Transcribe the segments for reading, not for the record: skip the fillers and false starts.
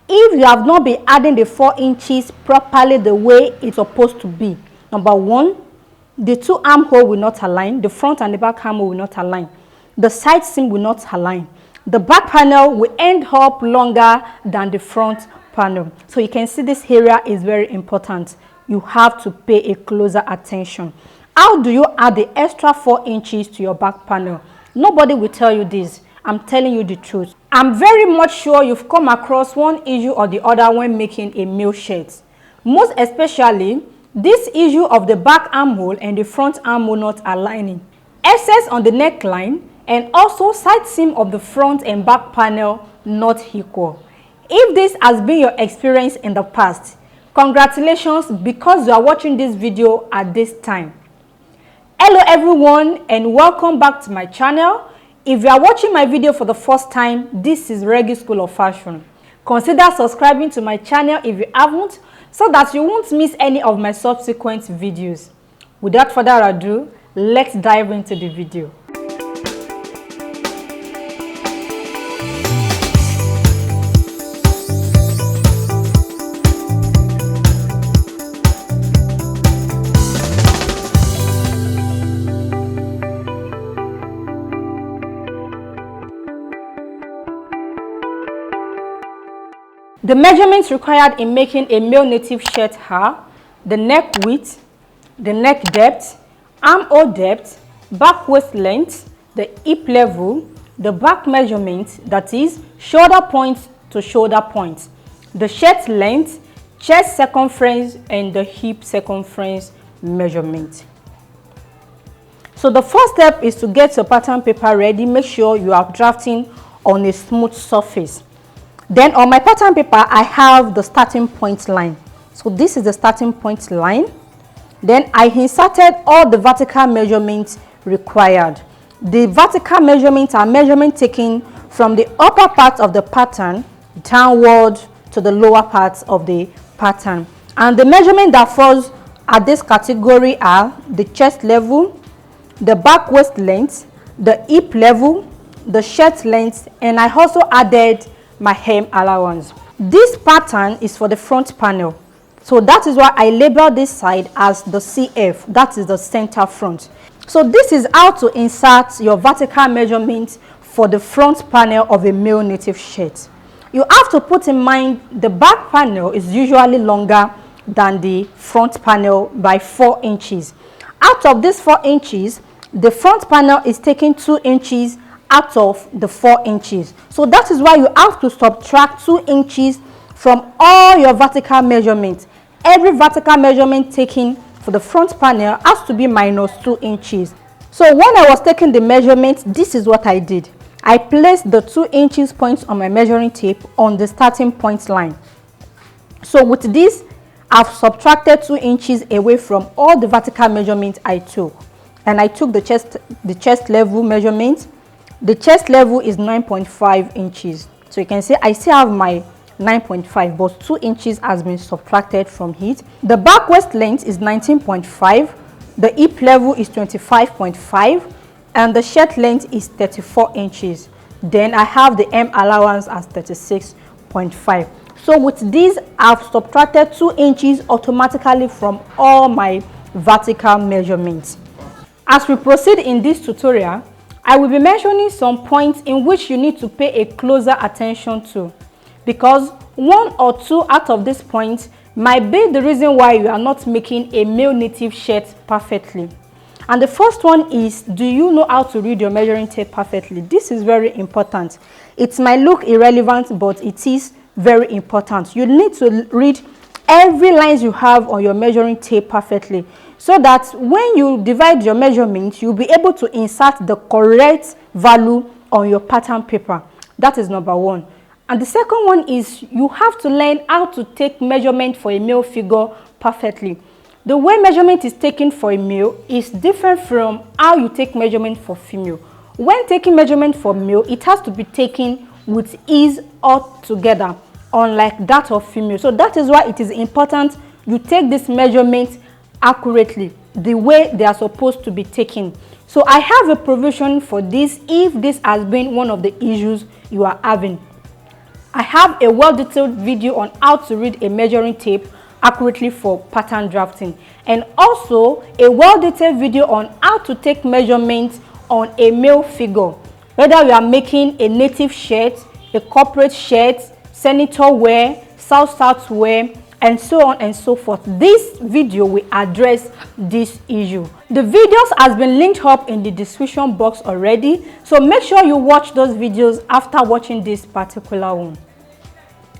if you have not been adding the 4 inches properly the way it's supposed to be, number one, the 2 armhole will not align, the front and the back armhole will not align, the side seam will not align, the back panel will end up longer than the front panel. So you can see this area is very important. You have to pay a closer attention. How do you add the extra 4 inches to your back panel? Nobody will tell you this. I'm telling you the truth. I'm very much sure you've come across one issue or the other when making a male shirt. Most especially, this issue of the back armhole and the front armhole not aligning. Excess on the neckline and also side seam of the front and back panel not equal. If this has been your experience in the past, congratulations, because you are watching this video at this time. Hello everyone and welcome back to my channel. If you are watching my video for the first time, this is Reggie School of Fashion. Consider subscribing to my channel if you haven't, so that you won't miss any of my subsequent videos. Without further ado, let's dive into the video. The measurements required in making a male native shirt are the neck width, the neck depth, armhole depth, back waist length, the hip level, the back measurement, that is shoulder point to shoulder point, the shirt length, chest circumference, and the hip circumference measurement. So the first step is to get your pattern paper ready. Make sure you are drafting on a smooth surface. Then on my pattern paper, I have the starting point line. So this is the starting point line. Then I inserted all the vertical measurements required. The vertical measurements are measurements taken from the upper part of the pattern downward to the lower parts of the pattern. And the measurement that falls at this category are the chest level, the back waist length, the hip level, the shirt length, and I also added my hem allowance. This pattern is for the front panel, so that is why I labeled this side as the CF, that is the center front. So this is how to insert your vertical measurement for the front panel of a male native shirt. You have to put in mind the back panel is usually longer than the front panel by 4 inches. Out of these 4 inches, the front panel is taking 2 inches out of the 4 inches. So that is why you have to subtract 2 inches from all your vertical measurements. Every vertical measurement taken for the front panel has to be minus 2 inches. So when I was taking the measurements, this is what I did. I placed the 2 inches points on my measuring tape on the starting point line. So with this, I've subtracted 2 inches away from all the vertical measurements I took. And I took the chest level measurement. The chest level is 9.5 inches. So you can see I still have my 9.5, but 2 inches has been subtracted from it. The back waist length is 19.5. The hip level is 25.5. And the shirt length is 34 inches. Then I have the hem allowance as 36.5. So with this, I've subtracted 2 inches automatically from all my vertical measurements. As we proceed in this tutorial, I will be mentioning some points in which you need to pay a closer attention to, because 1 or 2 out of these points might be the reason why you are not making a male native shirt perfectly. And the first one is, do you know how to read your measuring tape perfectly? This is very important. It might look irrelevant, but it is very important. You need to read every lines you have on your measuring tape perfectly, so that when you divide your measurements, you'll be able to insert the correct value on your pattern paper. That is number 1. And the second one is, you have to learn how to take measurement for a male figure perfectly. The way measurement is taken for a male is different from how you take measurement for female. When taking measurement for male, it has to be taken with ease all together, unlike that of female. So that is why it is important you take this measurement accurately, the way they are supposed to be taken. So I have a provision for this if this has been one of the issues you are having. I have a well-detailed video on how to read a measuring tape accurately for pattern drafting, and also a well-detailed video on how to take measurements on a male figure, whether you are making a native shirt, a corporate shirt, senator wear, south wear, and so on and so forth. This video will address this issue. The videos has been linked up in the description box already, so make sure you watch those videos after watching this particular one.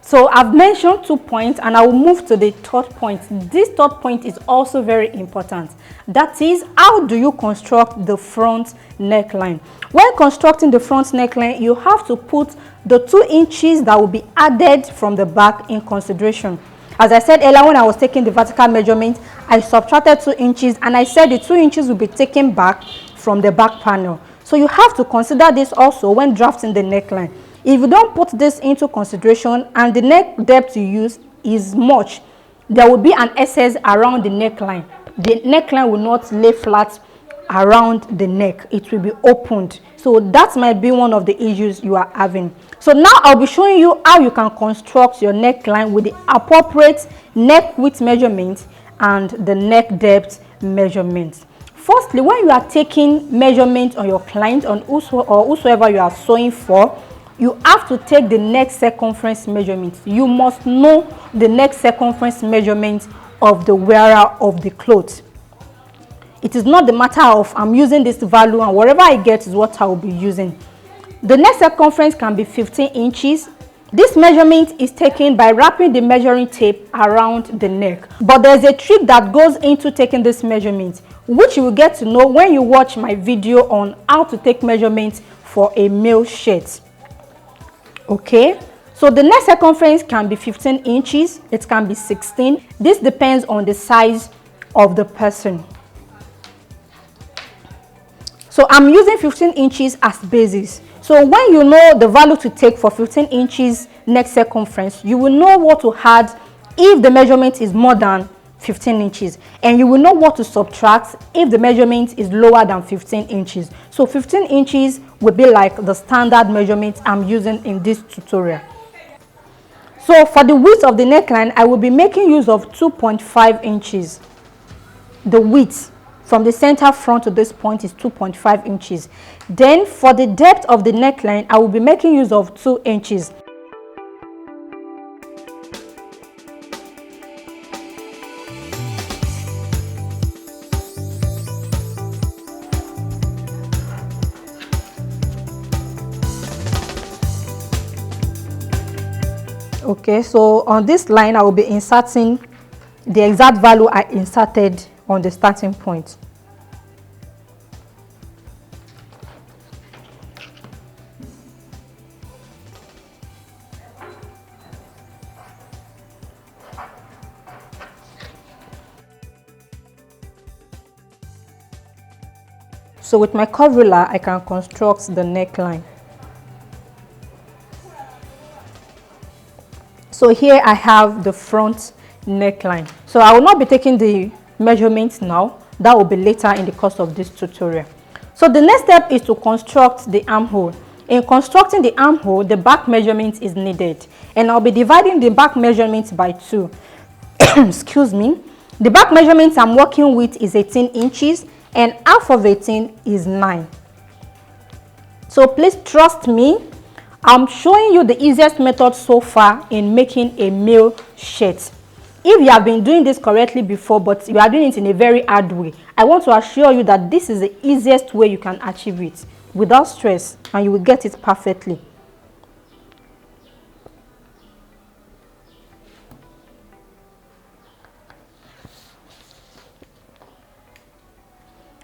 So I've mentioned 2 points, and I will move to the third point. This third point is also very important. That is, how do you construct the front neckline? When constructing the front neckline, you have to put the 2 inches that will be added from the back in consideration. As I said earlier, when I was taking the vertical measurement, I subtracted 2 inches, and I said the 2 inches will be taken back from the back panel. So you have to consider this also when drafting the neckline. If you don't put this into consideration and the neck depth you use is much, there will be an excess around the neckline. The neckline will not lay flat around the neck. It will be opened. So that might be one of the issues you are having. So now I'll be showing you how you can construct your neckline with the appropriate neck width measurement and the neck depth measurement. Firstly, when you are taking measurement on your client or whosoever you are sewing for, you have to take the neck circumference measurement. You must know the neck circumference measurement of the wearer of the clothes. It is not the matter of I'm using this value and whatever I get is what I will be using. The neck circumference can be 15 inches. This measurement is taken by wrapping the measuring tape around the neck. But there's a trick that goes into taking this measurement, which you will get to know when you watch my video on how to take measurements for a male shirt. Okay, so the neck circumference can be 15 inches, it can be 16. This depends on the size of the person. So I'm using 15 inches as basis. So when you know the value to take for 15 inches neck circumference, you will know what to add if the measurement is more than 15 inches, and you will know what to subtract if the measurement is lower than 15 inches. So 15 inches will be like the standard measurement I'm using in this tutorial. So for the width of the neckline, I will be making use of 2.5 inches. The width from the center front to this point is 2.5 inches. Then for the depth of the neckline, I will be making use of 2 inches. Okay, so on this line, I will be inserting the exact value I inserted on the starting point. So with my curve ruler, I can construct the neckline. So here I have the front neckline. So I will not be taking the measurements now. That will be later in the course of this tutorial. So the next step is to construct the armhole. In constructing the armhole, the back measurement is needed. And I'll be dividing the back measurement by 2. Excuse me. The back measurement I'm working with is 18 inches and half of 18 is 9. So please trust me. I'm showing you the easiest method so far in making a male shirt. If you have been doing this correctly before, but you are doing it in a very hard way, I want to assure you that this is the easiest way you can achieve it without stress, and you will get it perfectly.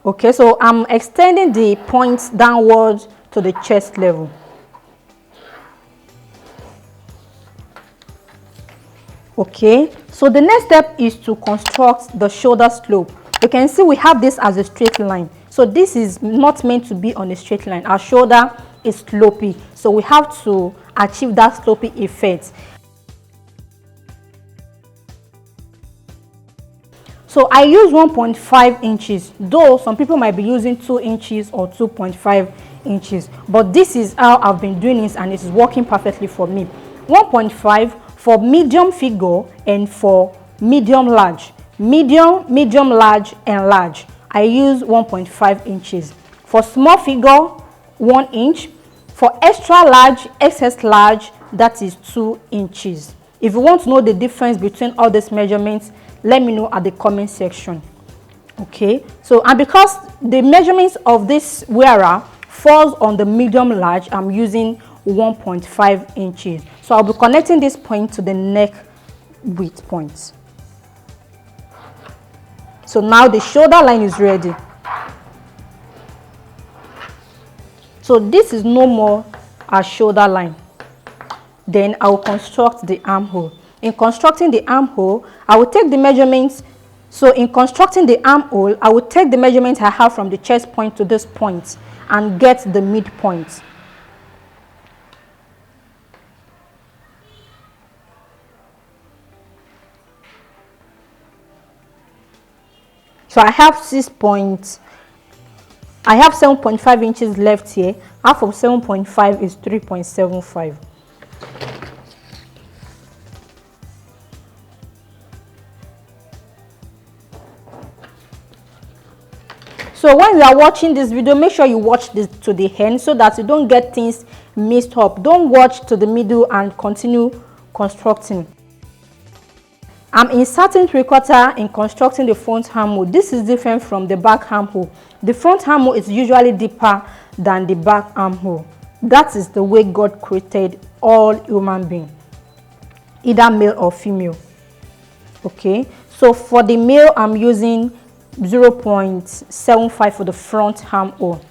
Okay, so I'm extending the points downwards to the chest level. Okay, so the next step is to construct the shoulder slope. You can see we have this as a straight line. So this is not meant to be on a straight line. Our shoulder is slopey. So we have to achieve that slopey effect. So I use 1.5 inches, though some people might be using 2 inches or 2.5 inches. But this is how I've been doing it, and it is working perfectly for me. 1.5 for medium figure and for medium large. Medium, medium large and large, I use 1.5 inches. For small figure, 1 inch. For extra large, XS large, that is 2 inches. If you want to know the difference between all these measurements, let me know at the comment section. Okay, so and because the measurements of this wearer falls on the medium large, I'm using 1.5 inches. So I'll be connecting this point to the neck width point. So now the shoulder line is ready. So this is no more a shoulder line. Then I will construct the armhole. In constructing the armhole, I will take the measurements. So in constructing the armhole, I will take the measurements I have from the chest point to this point and get the midpoint. So I have 7.5 inches left here. Half of 7.5 is 3.75. So when you are watching this video, make sure you watch this to the end so that you don't get things mixed up. Don't watch to the middle and continue constructing. I'm inserting 3/4 in constructing the front armhole. This is different from the back armhole. The front armhole is usually deeper than the back armhole. That is the way God created all human beings, either male or female. Okay, so for the male, I'm using 0.75 for the front armhole.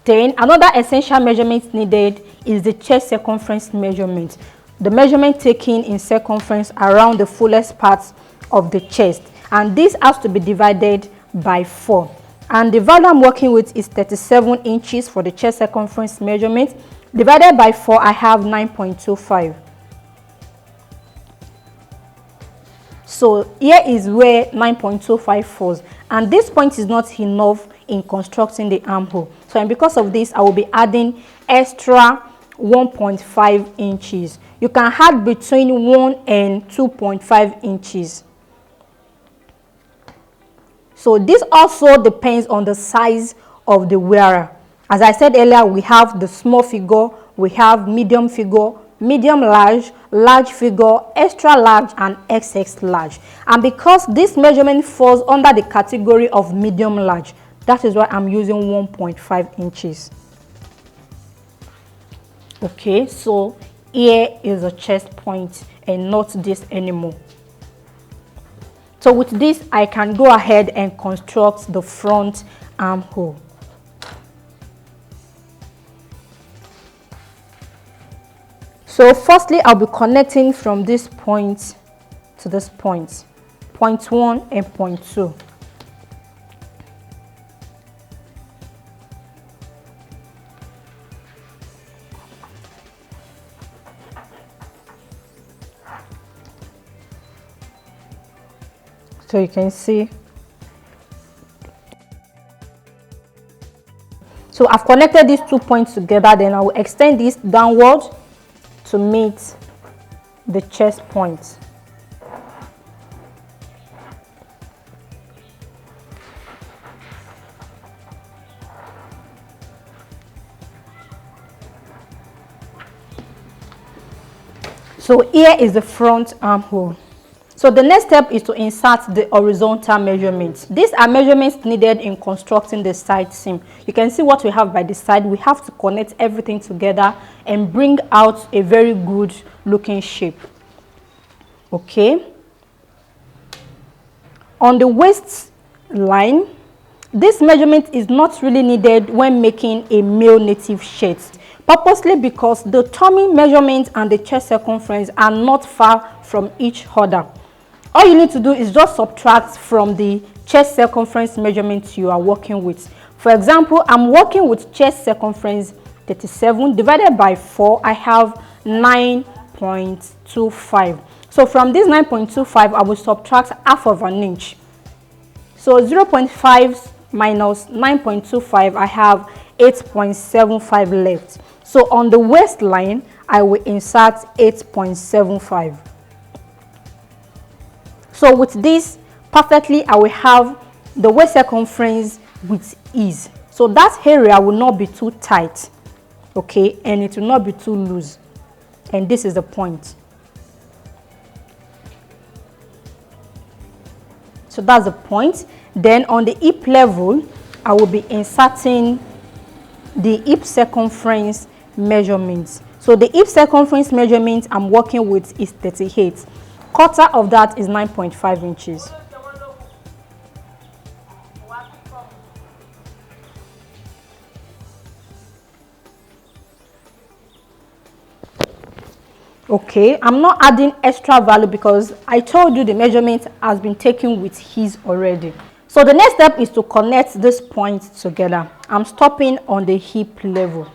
Then another essential measurement needed is the chest circumference measurement. The measurement taken in circumference around the fullest parts of the chest, and this has to be divided by 4. And the value I'm working with is 37 inches for the chest circumference measurement. Divided by 4, I have 9.25. So here is where 9.25 falls, and this point is not enough in constructing the armhole. So and because of this, I will be adding extra 1.5 inches. You can add between 1 and 2.5 inches. So this also depends on the size of the wearer. As I said earlier, we have the small figure, we have medium figure, medium large, large figure, extra large and XX large. And because this measurement falls under the category of medium large, that is why I'm using 1.5 inches. Okay, so here is a chest point and not this anymore. So with this, I can go ahead and construct the front armhole. So firstly, I'll be connecting from this point to this point, point 1 and point 2. So you can see. So I've connected these 2 points together, then I will extend this downward to meet the chest point. So here is the front armhole. So the next step is to insert the horizontal measurements. These are measurements needed in constructing the side seam. You can see what we have by the side. We have to connect everything together and bring out a very good looking shape. Okay. On the waist line, this measurement is not really needed when making a male native shirt, purposely because the tummy measurement and the chest circumference are not far from each other. All you need to do is just subtract from the chest circumference measurement you are working with. For example, I'm working with chest circumference 37 divided by 4, I have 9.25. So from this 9.25, I will subtract half of an inch. So 0.5 minus 9.25, I have 8.75 left. So on the waistline, I will insert 8.75. So with this, perfectly, I will have the waist circumference with ease. So that area will not be too tight, okay, and it will not be too loose. And this is the point. So that's the point. Then on the hip level, I will be inserting the hip circumference measurements. So the hip circumference measurement I'm working with is 38. Quarter of that is 9.5 inches. Okay, I'm not adding extra value because I told you the measurement has been taken with his already. So the next step is to connect this point together. I'm stopping on the hip level.